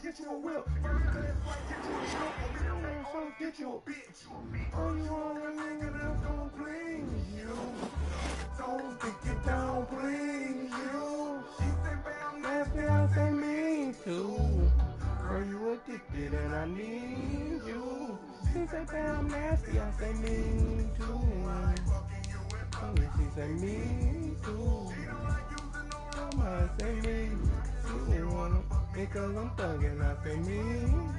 Get you a whip. Get you a bitch. Oh, you want a nigga that's gon' please you. Don't think it down, please you. She say, bam, nasty, I say me too. Girl, you addicted and I need you. She say, bam, nasty, I say me too. She say me too. I say me too. Because I'm thuggin', I say me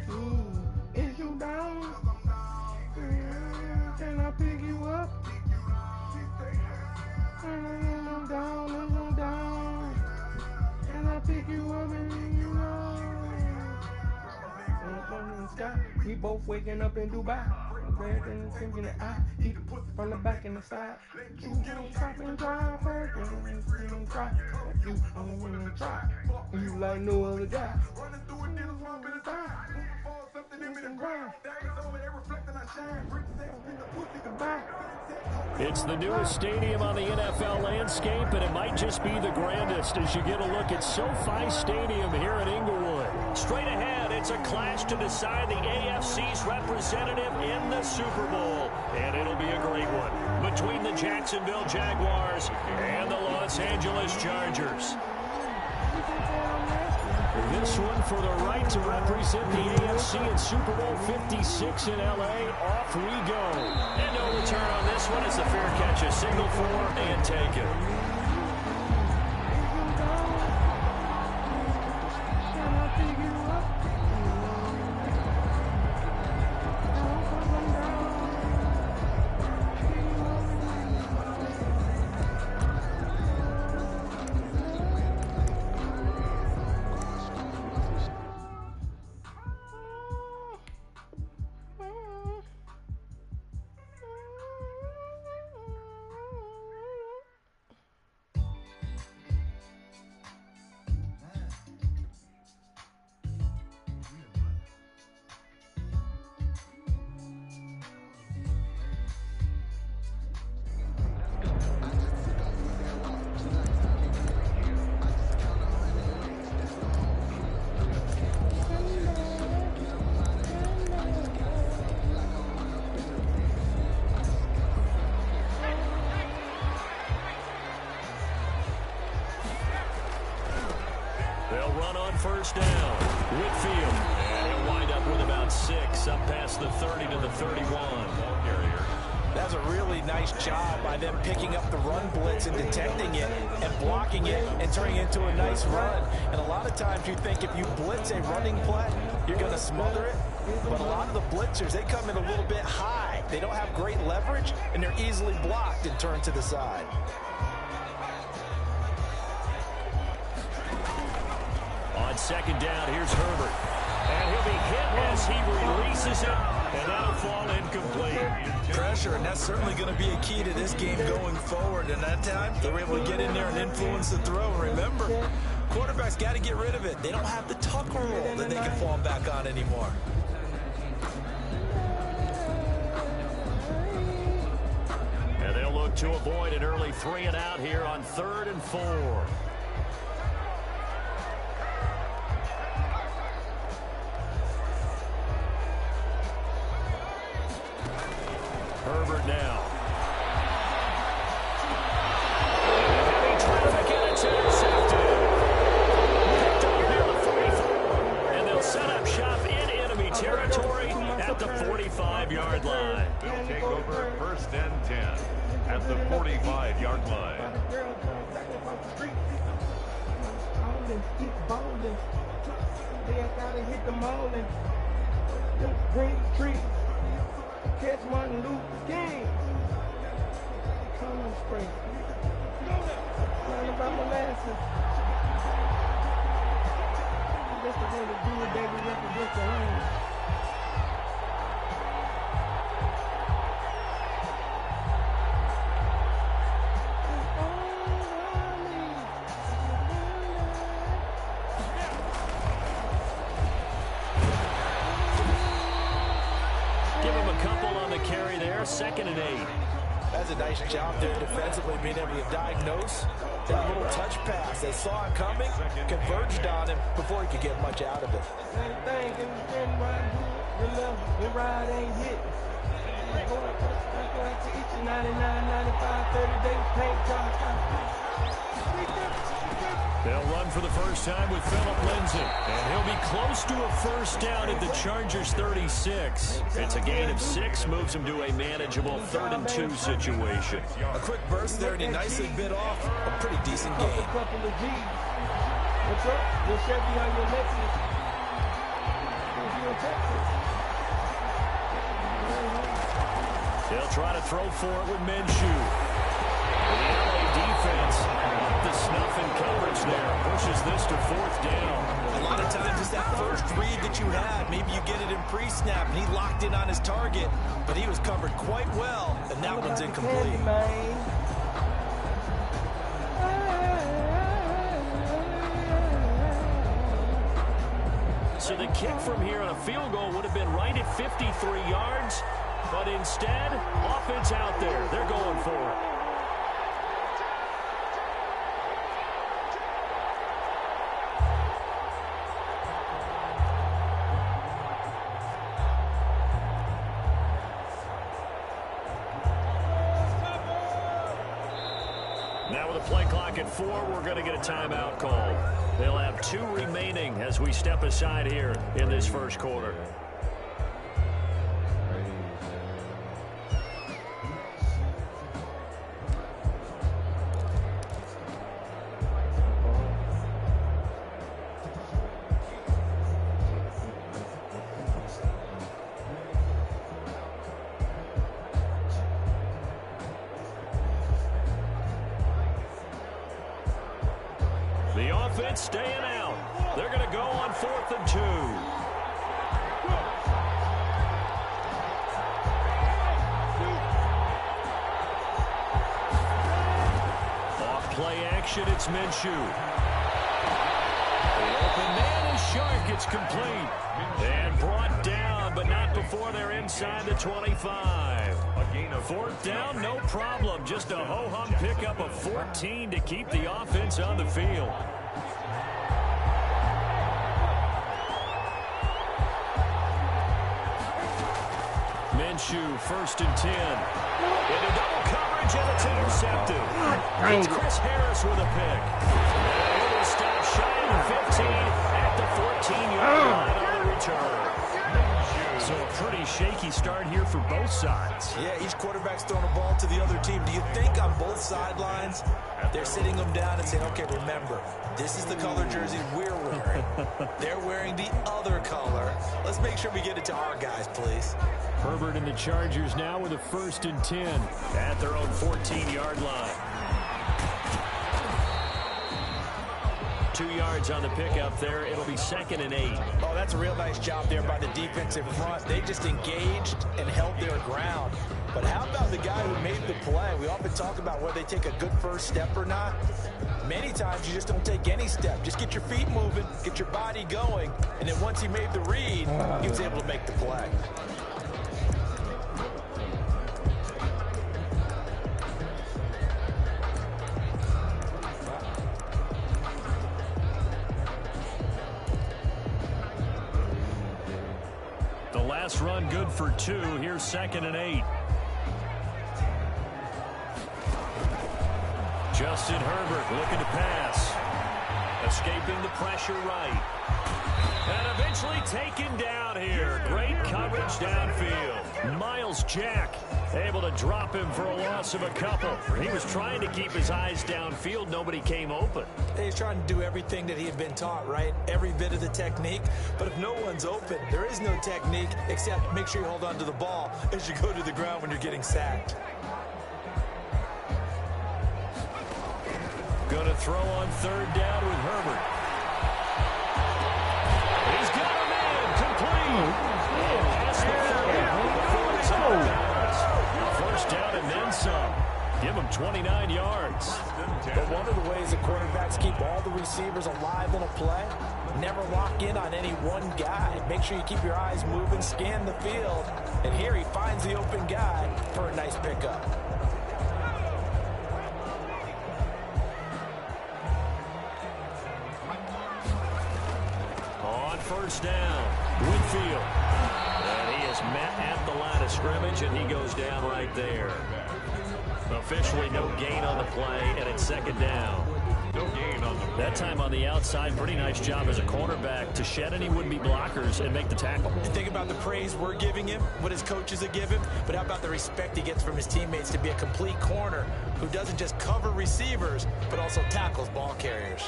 too. Is you down? Can I pick you up? I'm down. Can I pick you up and you know? We both waking up in Dubai. Red and thinking the eye. Eat the pussy from the back and the side. You don't stop and drive her. You don't try. You don't wanna try. You like no other guy. Running through a dealer's pump in the time. Something in me to grind. Diamonds over there reflecting I shine. Brick sex in the pussy goodbye. It's the newest stadium on the NFL landscape, and it might just be the grandest as you get a look at SoFi Stadium here in Inglewood. Straight ahead, it's a clash to decide the AFC's representative in the Super Bowl, and it'll be a great one between the Jacksonville Jaguars and the Los Angeles Chargers. This one for the right to represent the AFC in Super Bowl 56 in L.A. Off we go. And no return on this one as the fair catch is signaled for and taken. They'll run on first down. Whitfield. And he'll wind up with about 6 up past the 30 to the 31. That's a really nice job by them picking up the run blitz and detecting it and blocking it and turning it into a nice run. And a lot of times you think if you blitz a running play, you're going to smother it. But a lot of the blitzers, they come in a little bit high. They don't have great leverage, and they're easily blocked and turned to the side. On second down, here's Herbert. And he'll be hit as he releases it, and that'll fall incomplete. Pressure, and that's certainly going to be a key to this game going forward. And that time, they were able to get in there and influence the throw. Remember, quarterbacks got to get rid of it. They don't have the tuck rule that they can fall back on anymore. And they'll look to avoid an early 3 and out here on 3rd and 4. Herbert now. Heavy traffic, and it's intercepted. Picked up near the 44. And they'll set up shop in enemy territory at the 45-yard line. They'll take over 1st and 10 at the 45-yard line. They gotta hit the molding. Green tree. Catch Martin Luther King. Come on, spring. Learn about molasses. That's the way to do it, baby. Represent the land. 2nd and 8. That's a nice job there defensively, being able to diagnose that little touch pass. They saw it coming, converged on him before he could get much out of it. Same thing, and right here, your left, your right ain't hit. Go out to each 99, 95, 30 days, paint job. They'll run for the first time with Phillip Lindsay. And he'll be close to a first down at the Chargers' 36. It's a gain of 6, moves him to a manageable 3rd and 2 situation. A quick burst there, and he nicely bit off a pretty decent gain. Couple of G's. What's up? Your Chevy on your Lexus. They'll try to throw for it with Minshew. The LA defense, up the snuff in coverage there, pushes this to 4th down. A lot of times it's that first read that you had. Maybe you get it in pre-snap, and he locked in on his target, but he was covered quite well, and that one's incomplete. So the kick from here on a field goal would have been right at 53 yards, but instead, offense out there. They're going for it. Now with a play clock at 4, we're going to get a timeout call. They'll have 2 remaining as we step aside here in this first quarter. The offense staying out. They're going to go on 4th and 2. Off play action, it's Minshew. The open man is Shark. It's complete. And brought down, but not before they're inside the 25. 4th down, no problem. Just a ho-hum pickup of 14 to keep the offense on the field. Minshew, 1st and 10. Into double coverage, and it's intercepted. It's Chris Harris with a pick. And it will stop shy of 15 at the 14-yard line on the return. So a pretty shaky start here for both sides. Yeah, each quarterback's throwing a ball to the other team. Do you think on both sidelines they're sitting them down and saying, okay, remember, this is the color jersey we're wearing. They're wearing the other color. Let's make sure we get it to our guys, please. Herbert and the Chargers now with a 1st and 10 at their own 14-yard line. 2 yards on the pickup there. It'll be 2nd and 8. Oh, that's a real nice job there by the defensive front. They just engaged and held their ground. But how about the guy who made the play? We often talk about whether they take a good first step or not. Many times you just don't take any step. Just get your feet moving, get your body going, and then once he made the read, he was able to make the play. The last run good for 2. Here's 2nd and 8. Justin Herbert looking to pass. Escaping the pressure right. And eventually taken down here. Great coverage downfield. Miles Jack able to drop him for a loss of a couple. He was trying to keep his eyes downfield. Nobody came open. He's trying to do everything that he had been taught, right? Every bit of the technique. But if no one's open, there is no technique except make sure you hold on to the ball as you go to the ground when you're getting sacked. Going to throw on 3rd down with Herbert. He's got him in. Complete. Past the 40 before it's out of bounds. First down and then some. Give him 29 yards. But one of the ways the quarterbacks keep all the receivers alive in a play, never lock in on any one guy. Make sure you keep your eyes moving, scan the field, And here he finds the open guy for a nice pickup. On first down, Winfield. And he is met at the line of scrimmage, and he goes down right there. Officially no gain on the play, and it's second down. No gain on the play. That time on the outside, pretty nice job as a cornerback to shed any would-be blockers and make the tackle. And think about the praise we're giving him, what his coaches are giving, but how about the respect he gets from his teammates to be a complete corner who doesn't just cover receivers, but also tackles ball carriers.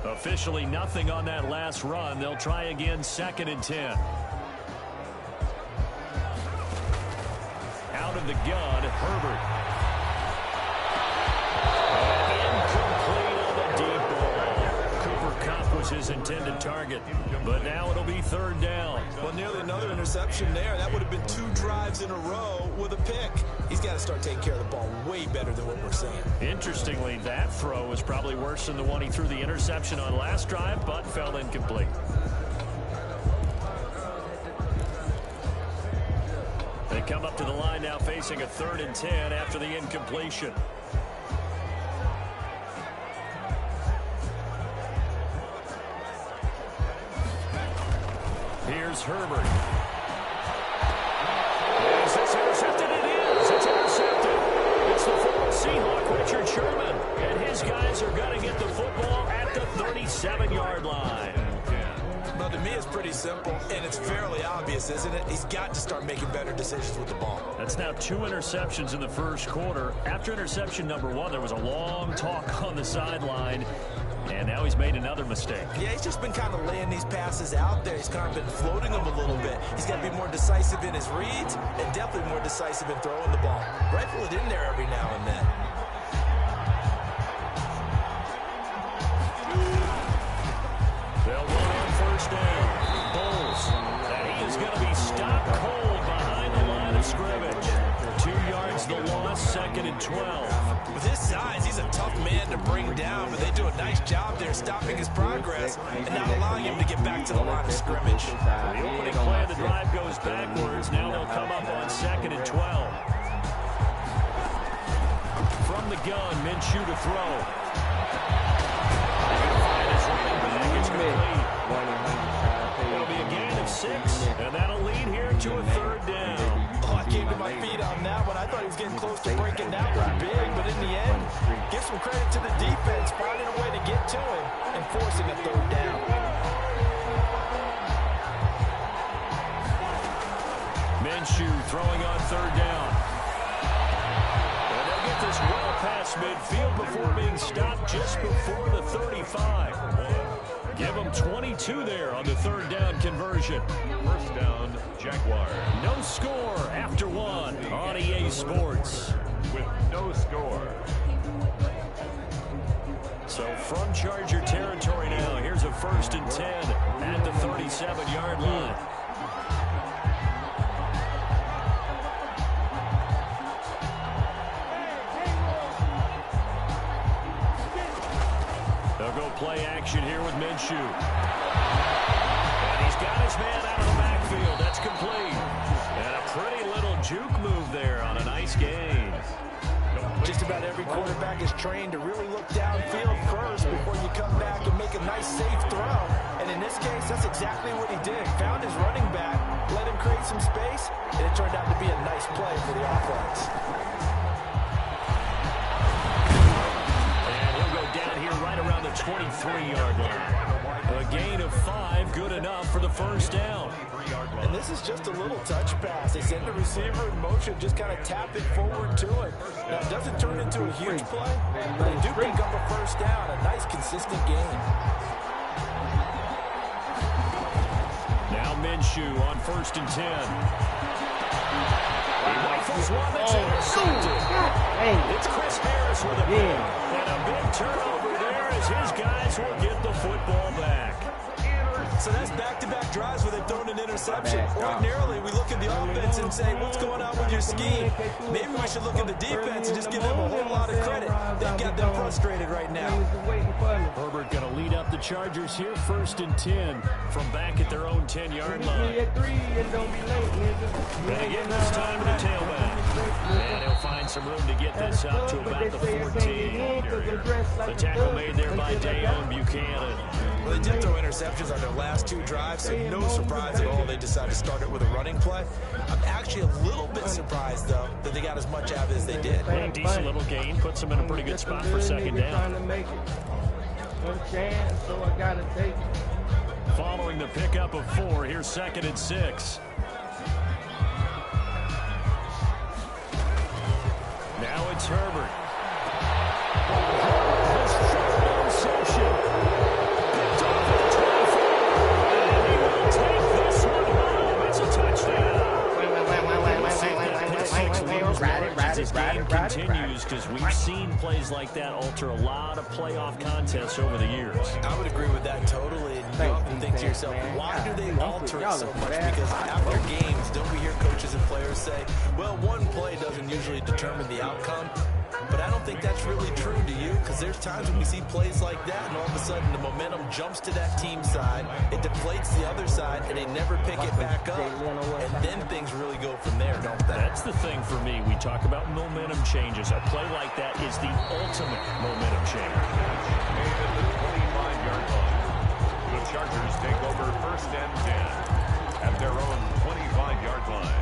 Officially nothing on that last run. They'll try again, second and 10. Out of the gun, Herbert. Incomplete on the deep ball. Cooper Kupp was his intended target, but now it'll be third down. Well, nearly another interception there. That would have been 2 drives in a row with a pick. He's got to start taking care of the ball way better than what we're seeing. Interestingly, that throw was probably worse than the one he threw the interception on last drive, but fell incomplete. They come up to the line now facing a 3rd and 10 after the incompletion. Here's Herbert. Is this intercepted? It is. It's intercepted. It's the former Seahawk, Richard Sherman. And his guys are going to get the football at the 37-yard line. Well, to me, it's pretty simple, and it's fairly obvious, isn't it? He's got to start making better decisions with the ball. That's now 2 interceptions in the first quarter. After interception number 1, there was a long talk on the sideline, and now he's made another mistake. Yeah, he's just been kind of laying these passes out there. He's kind of been floating them a little bit. He's got to be more decisive in his reads and definitely more decisive in throwing the ball. Rifle it in there every now and then. They'll run on first down. Bulls. And he is going to be stopped cold behind the line of scrimmage. 2 yards the loss, 2nd and 12. With his size, he's a tough man to bring down, but they do a nice job there stopping his progress and not allowing him to get back to the line of scrimmage. The opening play of the drive goes backwards. Now they'll come up on 2nd and 12. From the gun, Minshew to throw. It'll be a gain of 6, and that'll lead here to a 3rd down. Oh, I came to my feet on that one. I thought he was getting close to breaking that one big, but in the end, give some credit to the defense, finding a way to get to him and forcing a 3rd down. Minshew throwing on 3rd down. And they'll get this well past midfield before being stopped just before the 35. Give them 22 there on the 3rd down conversion. First down, Jaguar. No score after 1 on EA Sports. With no score. So from Charger territory now, here's a 1st and 10 at the 37-yard line. They'll go play action here with Minshew. And he's got his man out of the backfield. That's complete. And a pretty little juke move there on a nice gain. Just about every quarterback is trained to really look downfield first before you come back and make a nice, safe throw. And in this case, that's exactly what he did. Found his running back, let him create some space, and it turned out to be a nice play for the offense. Around the 23-yard line. A gain of 5, good enough for the 1st down. And this is just a little touch pass. They send the receiver in motion, just kind of tap it forward to him. Now, it doesn't turn into a huge play, but they do pick up a 1st down, a nice, consistent gain. Now Minshew on 1st and 10. He rifles one that's intercepted. It's Chris Harris with a pick. And a big turnover there as his guys will get the football back. So that's back-to-back drives where they've thrown an interception. Ordinarily, we look at the offense and say, what's going on with your scheme? Maybe we should look at the defense and just give them a whole lot of credit. They've got them frustrated right now. Herbert going to lead up the Chargers here, 1st and 10 from back at their own 10-yard line. And again, this time to the tailback. And he'll find some room to get this up to about the 14. The tackle made there by Dayon Buchanan. Well, they did throw interceptions on their last 2 drives, so no surprise at all they decided to start it with a running play. I'm actually a little bit surprised, though, that they got as much out of it as they did. A decent little gain puts them in a pretty good spot for 2nd down. Following the pickup of 4, here's 2nd and 6. Now it's Herbert. His 3rd interception. Picked off at the 24. And he will take this one home. It's a touchdown. This game continues because we've seen plays like that alter a lot of playoff contests over the years. I would agree with that totally. And you often think to yourself, why do they alter it so much? Because after games, don't we hear coaches and players say, well, one play doesn't usually determine the outcome. But I don't think that's really true, do you? Because there's times when we see plays like that, and all of a sudden the momentum jumps to that team side, it deflates the other side, and they never pick it back up. And then things really go from there, don't they? That's the thing for me. We talk about momentum changes. A play like that is the ultimate momentum change. Made at the 25-yard line. The Chargers take over 1st and 10 at their own 25-yard line.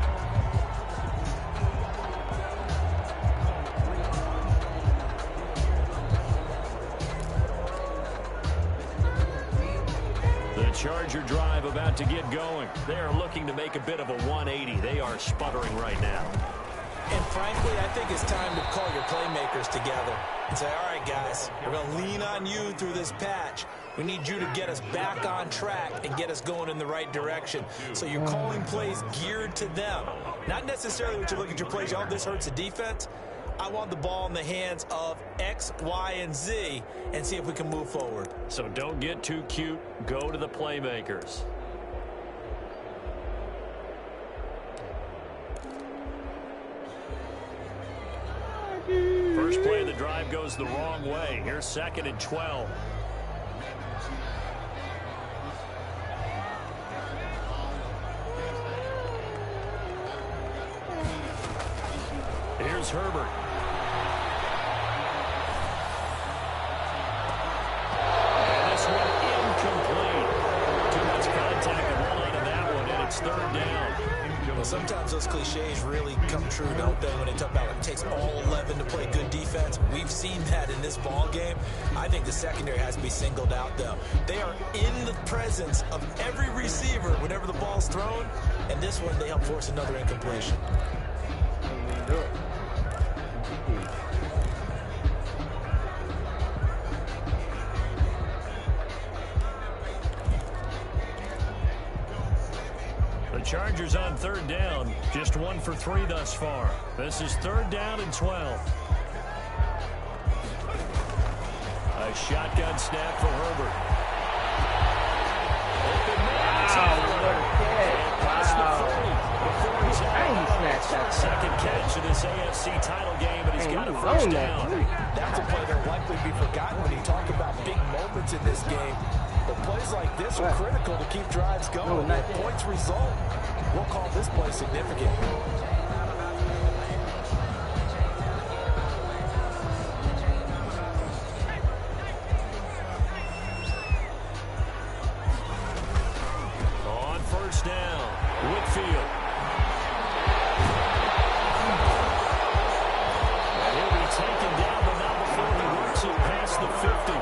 Charger drive about to get going. They are looking to make a bit of a 180. They are sputtering right now. And frankly, I think it's time to call your playmakers together and say, all right, guys, we're going to lean on you through this patch. We need you to get us back on track and get us going in the right direction. So you're calling plays geared to them. Not necessarily what you look at your plays, oh, this hurts the defense. I want the ball in the hands of X, Y, and Z and see if we can move forward. So don't get too cute. Go to the playmakers. First play of the drive goes the wrong way. Here's 2nd and 12. Here's Herbert. And this one incomplete. Too much contact to roll out of that one, and it's 3rd down. Well, sometimes those cliches really come true, don't they, when they talk about it takes all 11 to play good defense. We've seen that in this ball game. I think the secondary has to be singled out, though. They are in the presence of every receiver whenever the ball's thrown, and this one, they help force another incompletion. The Chargers on 3rd down, just 1 for 3 thus far. This is 3rd down and 12. A shotgun snap for Herbert. Open man. Second catch of this AFC title game, and he's got a 1st down. That's a play that'll likely be forgotten when you talk about big moments in this game. But plays like this are critical to keep drives going. When points result, we'll call this play significant. On 1st down, Whitfield. He'll be taken down, but not before he works it past the 50.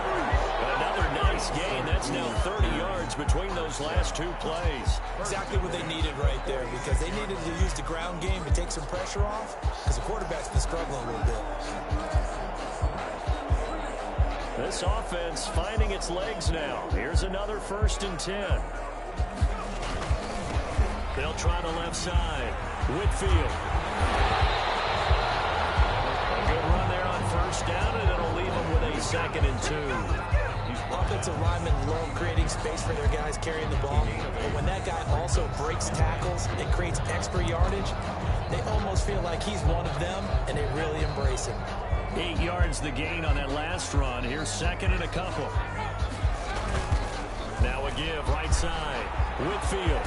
Another nice gain. That's now 30 yards between those last 2 plays. Exactly what they needed right there, because they needed to use the ground game to take some pressure off, because the quarterback's been struggling a little bit. This offense finding its legs now. Here's another 1st and 10. They'll try the left side. Whitfield. A good run there on 1st down, and it'll leave them with a 2nd and 2. Offensive linemen love creating space for their guys carrying the ball. But when that guy also breaks tackles and creates extra yardage, they almost feel like he's one of them, and they really embrace him. 8 yards the gain on that last run. Here's second and a couple. Now a give right side. Whitfield.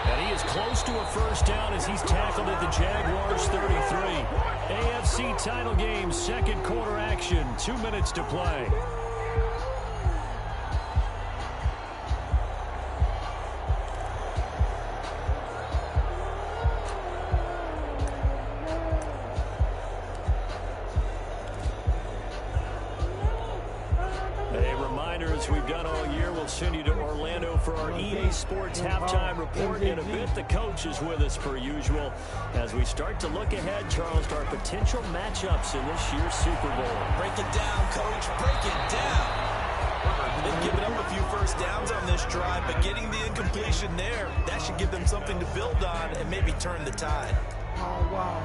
And he is close to a first down as he's tackled at the Jaguars 33. AFC title game, second quarter action. 2 minutes to play. We've done all year. We'll send you to Orlando for our EA Sports halftime report in a bit. The coach is with us per usual as we start to look ahead, Charles, to our potential matchups in this year's Super Bowl. Break it down, coach. Break it down. They've given up a few first downs on this drive, but getting the incompletion there, that should give them something to build on and maybe turn the tide. Oh, wow.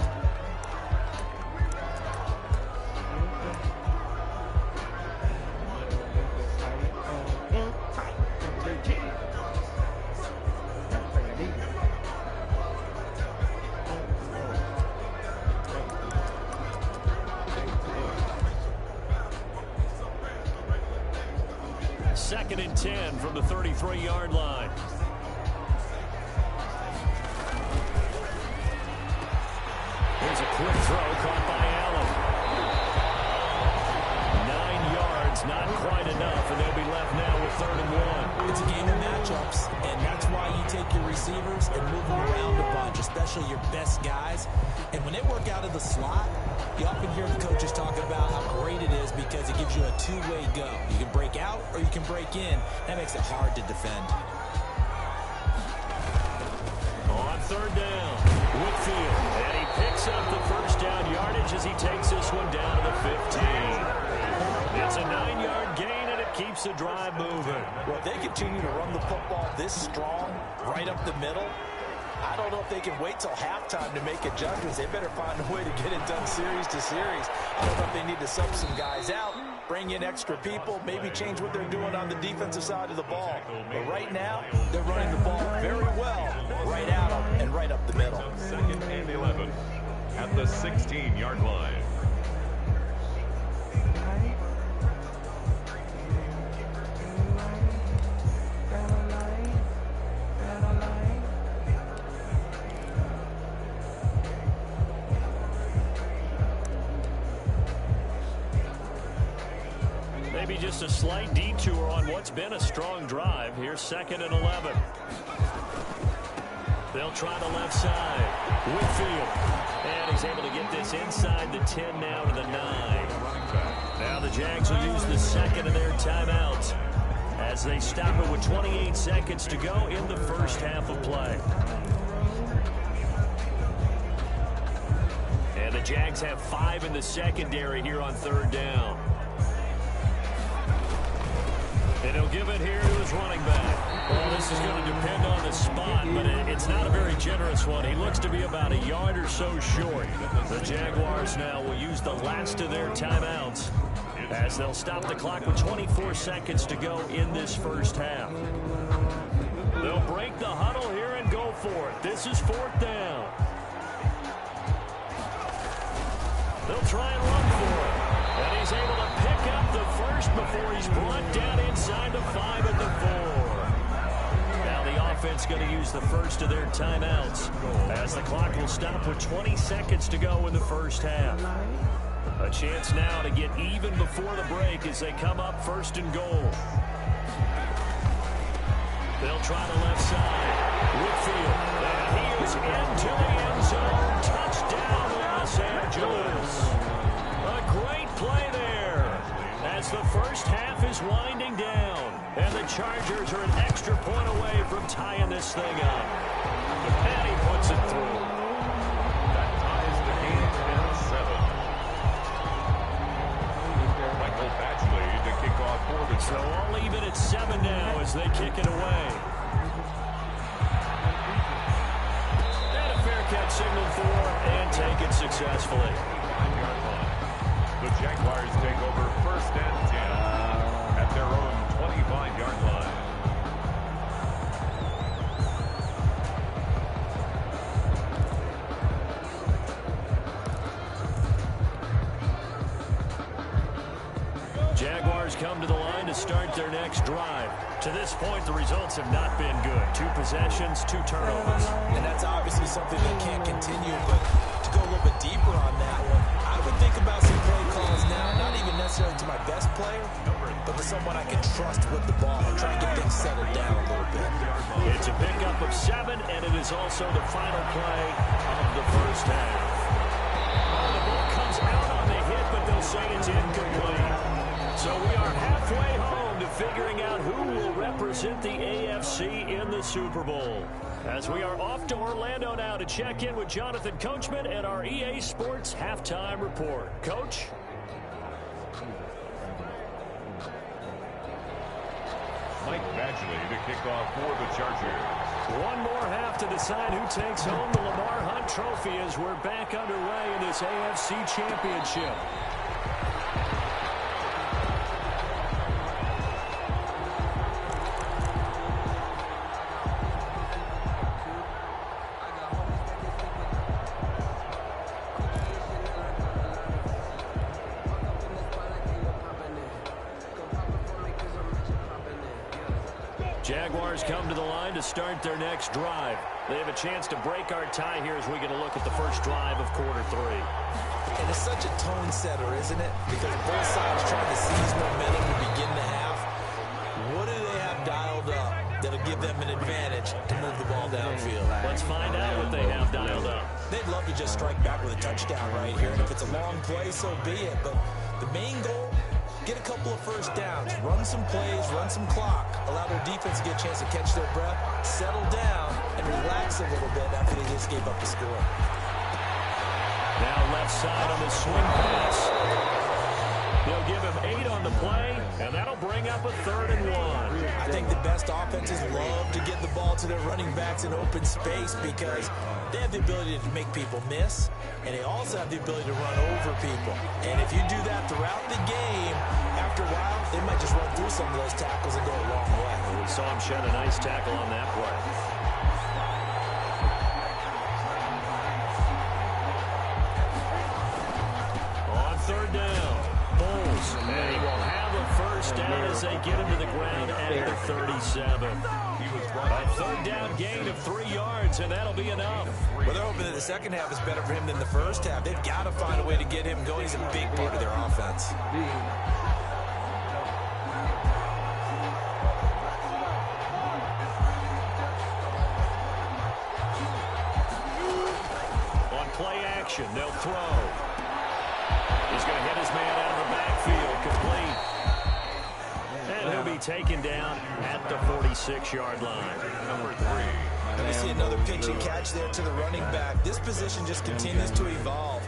Second and 10 from the 33-yard line. Here's a quick throw caught by Allen. 9 yards, not quite enough, and they'll be left now with 3rd and 1. It's a game of matchups, and that's why you take your receivers and move them around a bunch, especially your best guys. And when they work out of the slot, you often hear the coaches talk about how great it is because it gives you a two-way go. You can break out or you can break in. That makes it hard to defend. On 3rd down, Whitfield, and he picks up the first down yardage as he takes this one down to the 15. It's a 9-yard gain, and it keeps the drive moving. Well, if they continue to run the football this strong, right up the middle, I don't know if they can wait till halftime to make adjustments. They better find a way to get it done series to series. I don't know if they need to sub some guys out, bring in extra people, maybe change what they're doing on the defensive side of the ball. But right now, they're running the ball very well, right out and right up the middle. 2nd and 11 at the 16-yard line. Maybe just a slight detour on what's been a strong drive. Here's 2nd and 11. They'll try the left side. Whitfield. And he's able to get this inside the 10 now to the 9. Now the Jags will use the second of their timeouts as they stop it with 28 seconds to go in the first half of play. And the Jags have 5 in the secondary here on 3rd down. And he'll give it here to his running back. Well, this is going to depend on the spot, but it's not a very generous one. He looks to be about a yard or so short. The Jaguars now will use the last of their timeouts as they'll stop the clock with 24 seconds to go in this first half. They'll break the huddle here and go for it. This is 4th down. They'll try and run for it. And he's able to pick up the first before he's brought down inside the 5 at the 4. Now the offense going to use the first of their timeouts as the clock will stop with 20 seconds to go in the first half. A chance now to get even before the break as they come up 1st and goal. They'll try the left side. Whitfield. And he is into the end zone. Touchdown, Los Angeles. A great play there as the first half is winding down. And the Chargers are an extra point away from tying this thing up. And he puts it through. That ties the game at 7. Michael Batchley to kick off for the So all even at 7 now as they kick it away. And a fair catch signaled for and taken successfully. 5-yard line. The Jaguars take over 1st and 10. Jaguars come to the line to start their next drive. To this point, the results have not been good. 2 possessions, 2 turnovers. And that's obviously something that can't continue, but to go a little bit deeper on that one, I would think about some play calls now, not even necessarily to my best player, but to someone I can trust with the ball and try and get things settled down a little bit. It's a pickup of 7, and it is also the final play of the first half. The ball comes out on the hit, but they'll say it's incomplete. So we are halfway home to figuring out who will represent the AFC in the Super Bowl. As we are off to Orlando now to check in with Jonathan Coachman and our EA Sports Halftime Report. Coach? Mike Badgley to kick off for the Chargers. One more half to decide who takes home the Lamar Hunt Trophy as we're back underway in this AFC Championship. Jaguars come to the line to start their next drive. They have a chance to break our tie here as we get a look at the first drive of quarter 3. And it's such a tone setter, isn't it? Because both sides trying to seize momentum to begin the half. What do they have dialed up that'll give them an advantage to move the ball downfield? Let's find out what they have dialed up. They'd love to just strike back with a touchdown right here. And if it's a long play, so be it. But the main goal, get a couple of first downs, run some plays, run some clock, allow their defense to get a chance to catch their breath, settle down, and relax a little bit after they just gave up the score. Now left side on the swing pass. They'll give him 8 on the play, and that'll bring up a 3rd and 1. I think the best offenses love to get the ball to their running backs in open space because they have the ability to make people miss, and they also have the ability to run over people. And if you do that throughout the game, after a while, they might just run through some of those tackles and go a long way. We saw him shed a nice tackle on that play. On 3rd down, Bulls, and he will have a first down as they get him to the ground at the 37. A 3rd down gain of 3 yards, and that'll be enough. Well, they're hoping that the second half is better for him than the first half. They've got to find a way to get him going. He's a big part of their offense. On play action, they'll throw. He's going to hit his man out of the backfield, complete. And he'll be taken down at the 46-yard line. Number 3. And we see another pitch and catch there to the running back. This position just continues to evolve.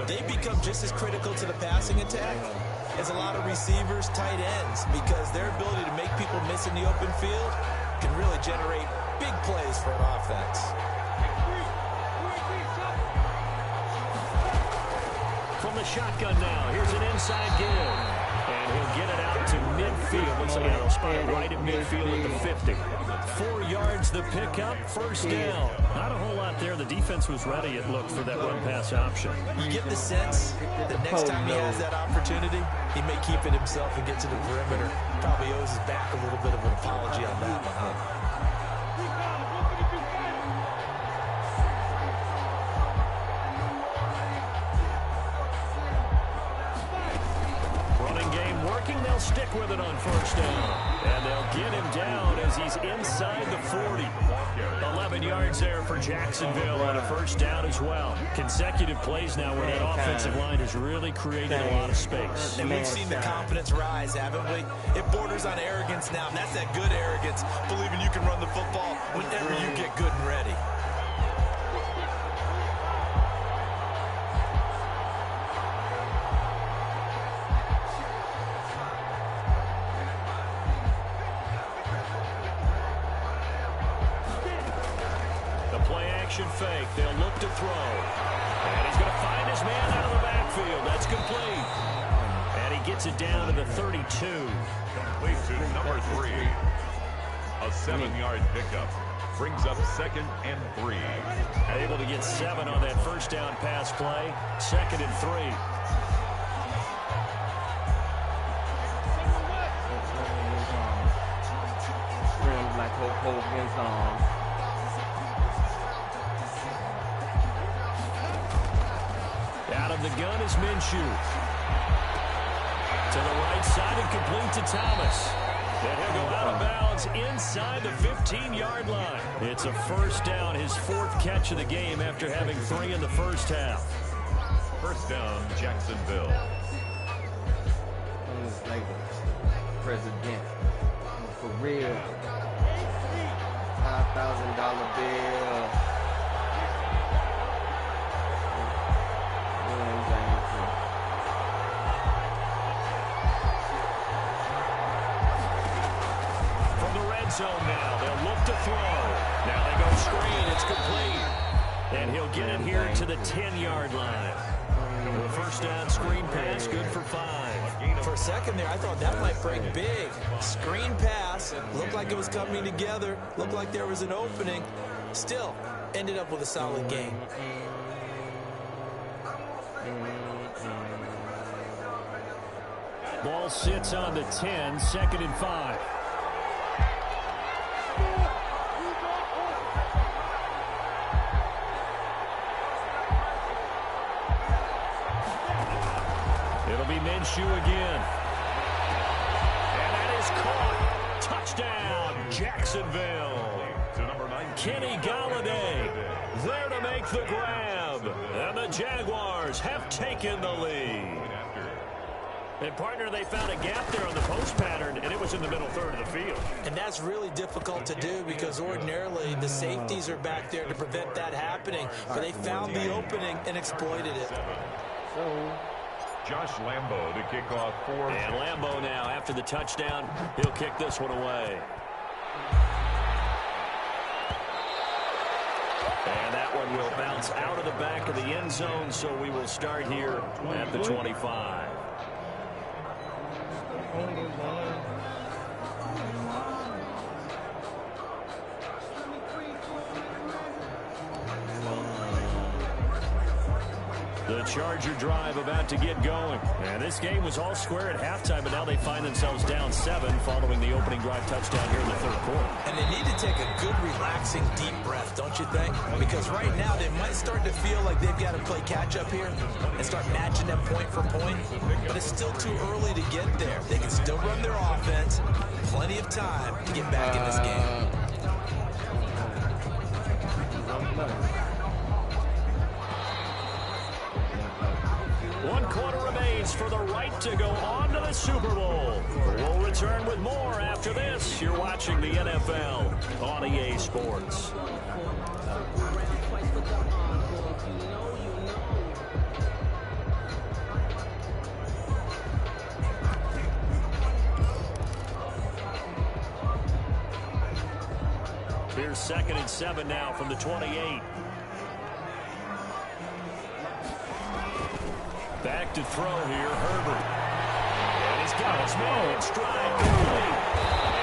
They become just as critical to the passing attack as a lot of receivers, tight ends, because their ability to make people miss in the open field can really generate big plays for an offense. From the shotgun now, here's an inside give. And he'll get it out to midfield. Looks like he'll spot it right at midfield at the 50. 4 yards the pickup, first down. Not a whole lot there. The defense was ready, it looked, for that run-pass option. You get the sense that next time he has that opportunity, he may keep it himself and get to the perimeter. Probably owes his back a little bit of an apology on that one, huh? They'll stick with it on first down. And they'll get him down as he's inside the 40. 11 yards there for Jacksonville on a first down as well. Consecutive plays now where that offensive line has really created a lot of space. And we've seen the confidence rise, haven't we? It borders on arrogance now, and that's that good arrogance, believing you can run the football whenever you get good and ready. Fake. They'll look to throw. And he's going to find his man out of the backfield. That's complete. And he gets it down to the 32. Complete to number 3. A 7-yard pickup. Brings up 2nd and 3. Able to get 7 on that first down pass play. 2nd and 3. Hogan's on. Out of the gun is Minshew. To the right side and complete to Thomas. And he'll go out of bounds inside the 15-yard line. It's a first down, his 4th catch of the game after having 3 in the first half. First down, Jacksonville. Like president. For real. $5,000 bill. Zone now. They'll look to throw. Now they go screen. It's complete. And he'll get it here to the 10-yard line. The first down screen pass, good for 5. For a second there, I thought that might break big. Screen pass. Looked like it was coming together. Looked like there was an opening. Still, ended up with a solid game. Ball sits on the 10, 2nd and 5. It'll be Minshew again. And that is caught. Touchdown, Jacksonville. Kenny Galladay there to make the grab. And the Jaguars have taken the lead. And, partner, they found a gap there on the post pattern, and it was in the middle third of the field. And that's really difficult to do because ordinarily the safeties are back there to prevent that happening. But they found the opening and exploited it. Josh Lambo to kick off 4. And Lambo now, after the touchdown, he'll kick this one away. And that one will bounce out of the back of the end zone, so we will start here at the 25. The Charger drive about to get going. And this game was all square at halftime, but now they find themselves down 7 following the opening drive touchdown here in the 3rd quarter. And they need to take a good, relaxing, deep breath, don't you think? Because right now they might start to feel like they've got to play catch-up here and start matching them point for point. But it's still too early to get there. They can still run their offense. Plenty of time to get back in this game. 1 quarter remains for the right to go on to the Super Bowl. We'll return with more after this. You're watching the NFL on EA Sports. Here's 2nd and 7 now from the 28. Back to throw here, Herbert. And he's got his man in stride. Complete.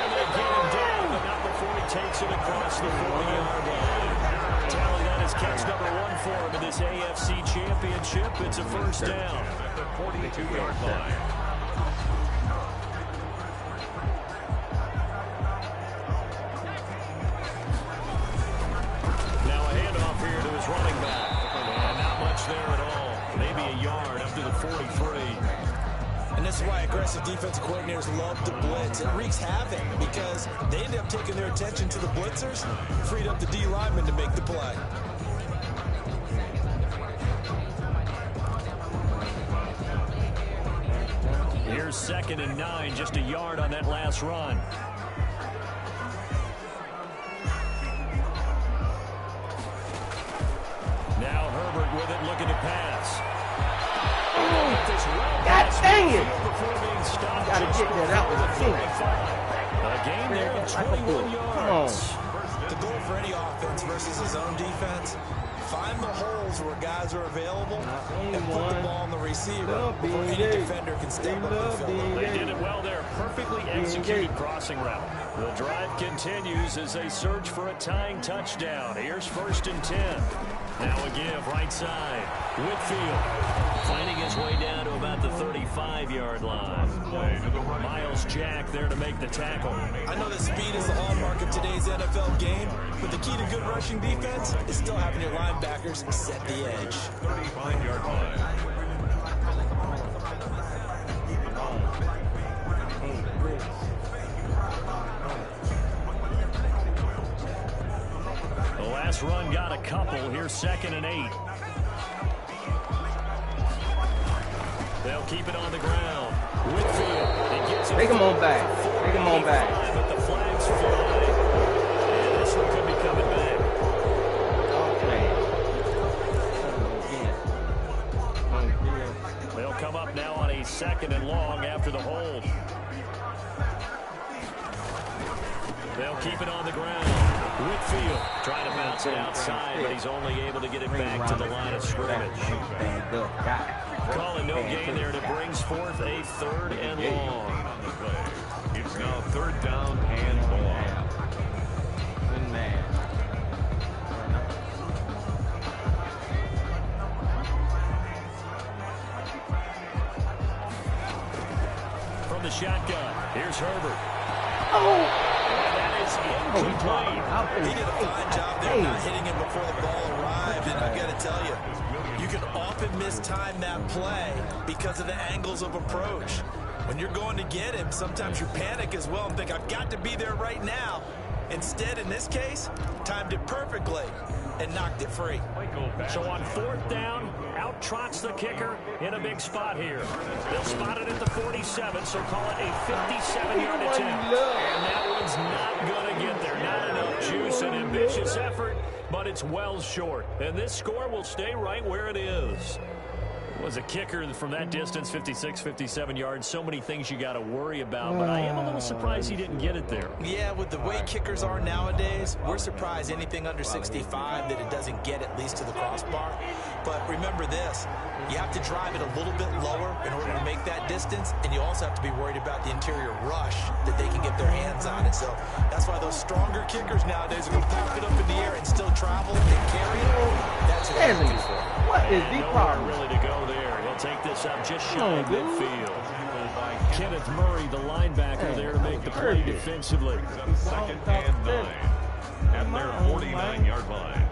And they get him down, but not before he takes it across the 40-yard line. Tally, that is catch number 1 for him in this AFC Championship. It's a first down. At the 42-yard line. Now a handoff here to his running back. And not much there at all. Maybe a yard up to the 43. And this is why aggressive defensive coordinators love to blitz. It wreaks havoc because they end up taking their attention to the blitzers, freed up the D lineman to make the play. Here's 2nd and 9, just a yard on that last run. Now Herbert with it, looking to pass. God dang it! Gotta get that out with the team. A gain there of 21 yards. The goal for any offense versus his own defense, find the holes where guys are available and put the ball on the receiver before any defender can step up and fill it. They did it well there. Perfectly executed crossing route. The drive continues as they search for a tying touchdown. Here's 1st and 10. Now a give right side. Whitfield fighting his way down to about the 35-yard line. Miles Jack there to make the tackle. I know that speed is the hallmark of today's NFL game, but the key to good rushing defense is still having your linebackers set the edge. 35-yard line. The last run got a couple. Here's 2nd and 8. They'll keep it on the ground. Whitfield. Take him on back. Take him on back. But the flag's fly. And this one could be coming back. They'll come up now on a 2nd and long after the hold. They'll keep it on the ground. Whitfield trying to bounce it outside, but he's only able to get it back to the line of scrimmage. Calling no gain there, and it brings forth a 3rd and long. It's now 3rd down and long. Good man. From the shotgun, here's Herbert. Oh! That is incomplete. He did a fine job there not hitting him before the ball arrived, and I've got to tell you, you can often mistime that play because of the angles of approach. When you're going to get him, sometimes you panic as well and think, I've got to be there right now. Instead, in this case, timed it perfectly and knocked it free. So on 4th down, out trots the kicker in a big spot here. They'll spot it at the 47, so call it a 57-yard attempt. And that one's not going to get there. Not enough juice and ambitious effort, but it's well short. And this score will stay right where it is. Was a kicker from that distance, 56, 57 yards. So many things you got to worry about, but I am a little surprised he didn't get it there. Yeah, with the way kickers are nowadays, we're surprised anything under 65 that it doesn't get at least to the crossbar. But remember this, you have to drive it a little bit lower in order to make that distance, and you also have to be worried about the interior rush that they can get their hands on it. So that's why those stronger kickers nowadays are going to pop it up in the air and still travel and carry it. That's what they're looking for. What is the problem? Really to go there. He'll take this up just shy of midfield. Kenneth Murray, the linebacker, there to make the play defensively. 2nd and 9 at their 49-yard line.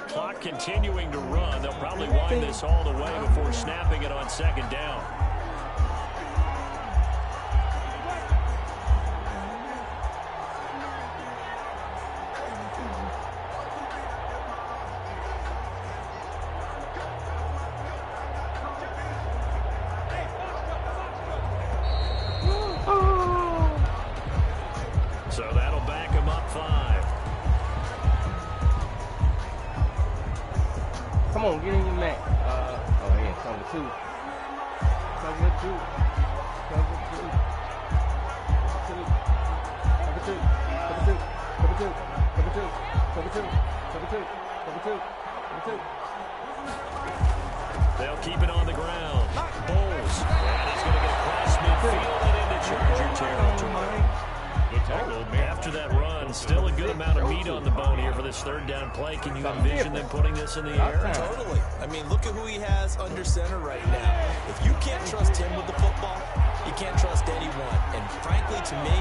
Clock continuing to run. They'll probably wind this all the way before snapping it on 2nd down. So that'll back him up 5. Come on, get in your man. Oh, yeah, cover 2. Cover 2. Cover 2. Cover 2. Cover 2. Cover 2. Cover 2. Cover 2. Cover 2. Cover 2. Cover 2. They'll keep it on the ground. Bowles. And he's going to get across midfield and into Charger territory. After that run, still a good amount of meat on the bone here for this 3rd down play. Can you envision them putting this in the air? Totally. I mean, look at who he has under center right now. If you can't trust him with the football, you can't trust anyone. And frankly, to me,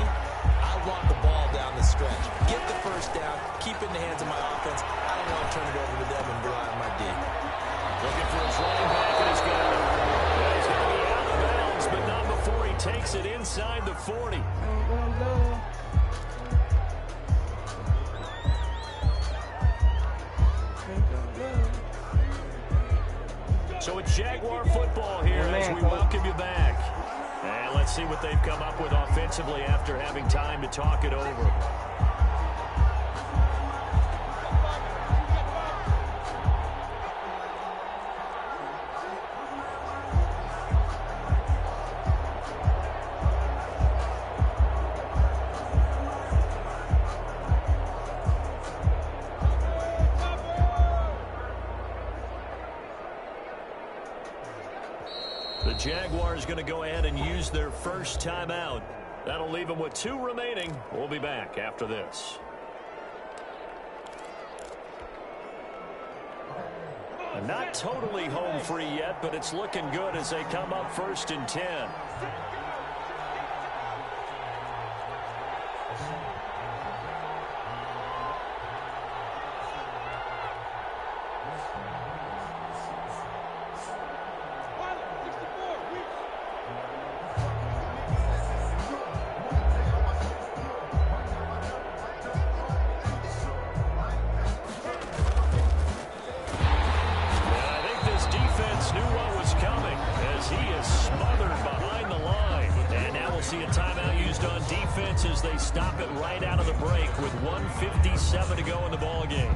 I want the ball down the stretch. Get the 1st down, keep it in the hands of my offense. I don't want to turn it over to them and rely on my D. Looking for his running back, and he's going to be out of bounds, but not before he takes it inside the 40. So it's Jaguar football here as we welcome you back. And let's see what they've come up with offensively after having time to talk it over. The Jaguars going to go ahead and use their first timeout. That'll leave him with 2 remaining. We'll be back after this. Not totally home free yet, but it's looking good as they come up 1st and 10. See a timeout used on defense as they stop it right out of the break with 1:57 to go in the ball game.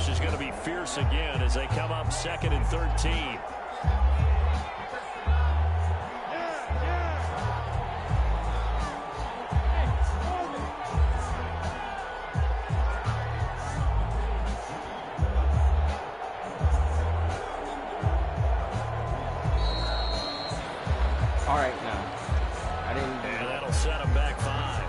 Is going to be fierce again as they come up 2nd and 13. All right, now. I didn't. And that'll set them back 5.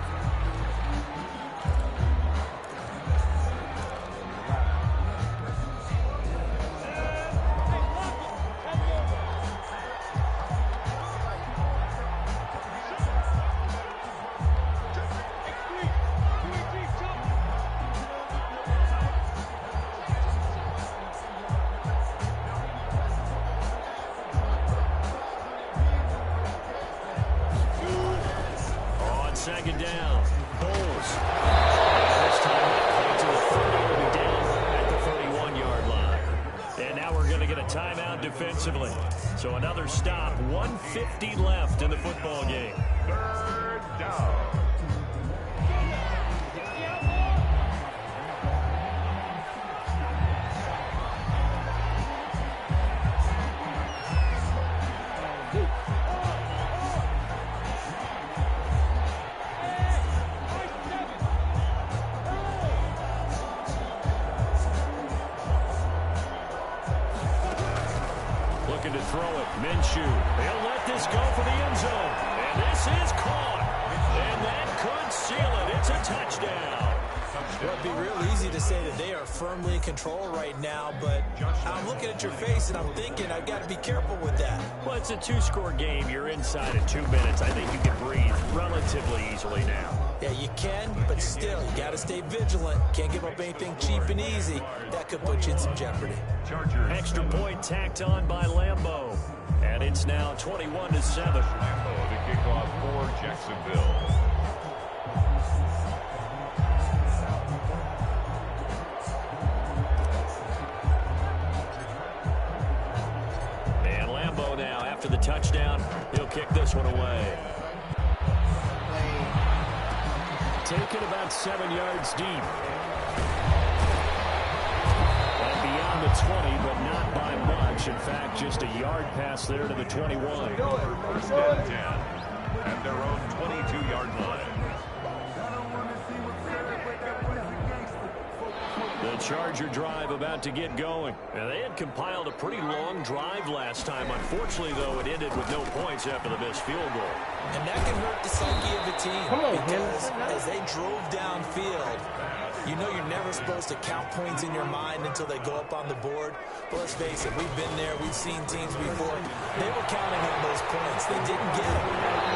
Second down. Bowles. This time to the 30 will be down at the 31-yard line. And now we're going to get a timeout defensively. So another stop. 1:50 left in the football game. 3rd down. Looking to throw it. Minshew. He'll let this go for the end zone. And this is caught. And that could seal it. It's a touchdown. Well, it'd be real easy to say that they are firmly in control right now, but I'm looking at your face and I'm thinking I've got to be careful with that. Well, it's a 2-score game. You're inside at 2 minutes. I think you can breathe relatively easily now. Yeah, you can, but still, you got to stay vigilant. Can't give up anything cheap and easy. That could put you in some jeopardy. Extra point tacked on by Lambeau. And it's now 21-7. Lambeau to kick off for Jacksonville. And Lambeau now, after the touchdown, he'll kick this one away. Taken about 7 yards deep. And beyond the 20, but not by much. In fact, just a yard pass there to the 21. 1st and 10 at their own 22-yard line. The Charger drive about to get going. Now, they had compiled a pretty long drive last time. Unfortunately, though, it ended with no points after the missed field goal. And that can hurt the psyche of a team. Come on, because as they drove downfield, you know you're never supposed to count points in your mind until they go up on the board. But let's face it, we've been there. We've seen teams before. They were counting on those points. They didn't get them.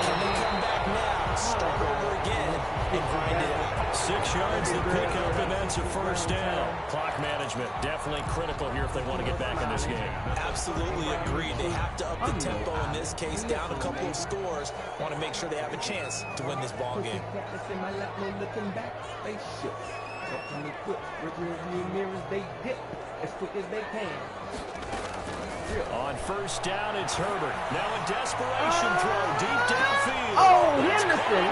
Can they come back now, start over again, and grind it out? 6 yards to pick up, and that's a 1st down. Clock management definitely critical here if they want to get back in this game. Absolutely agreed. They have to up the tempo in this case, down a couple of scores. Want to make sure they have a chance to win this ball game. They dip as quick as they can. On 1st down, it's Herbert. Now a desperation throw deep downfield. Oh, Henderson.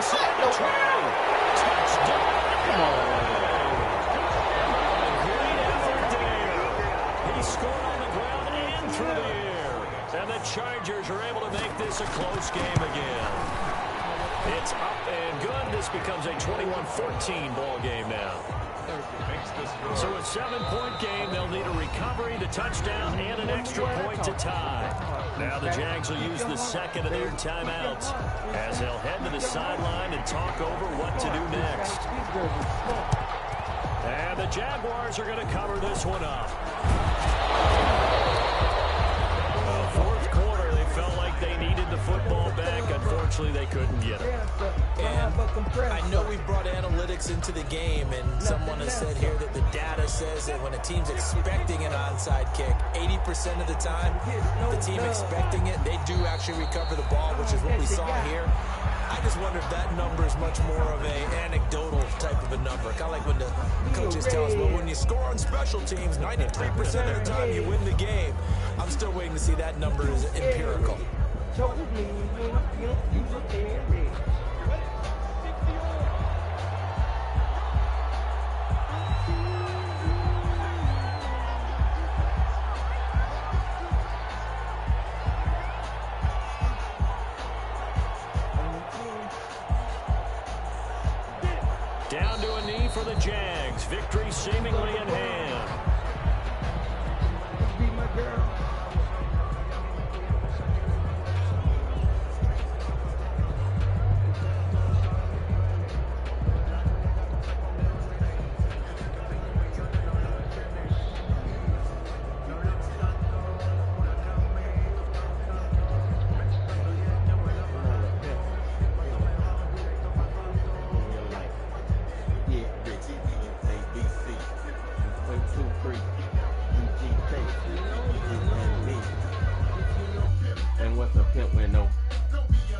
Touchdown. Come on. through the air. And the Chargers are able to make this a close game again. It's up and good. This becomes a 21-14 ball game now. So a 7-point game. They'll need a recovery, the touchdown, and an extra point to tie. Now the Jags will use the second of their timeouts as they'll head to the sideline and talk over what to do next. And the Jaguars are going to cover this one up. Fourth quarter, they felt like they needed the football back. Unfortunately, they couldn't get it. And I know we've brought analytics into the game, and someone has said here that the data says that when a team's expecting an onside kick, 80% of the time, the team expecting it, they do actually recover the ball, which is what we saw here. I just wonder if that number is much more of an anecdotal type of a number. Kind of like when the coaches tell us, well, when you score on special teams, 93% of the time you win the game. I'm still waiting to see that number is empirical. Down to a knee for the Jags. Victory seemingly in hand. Be my girl.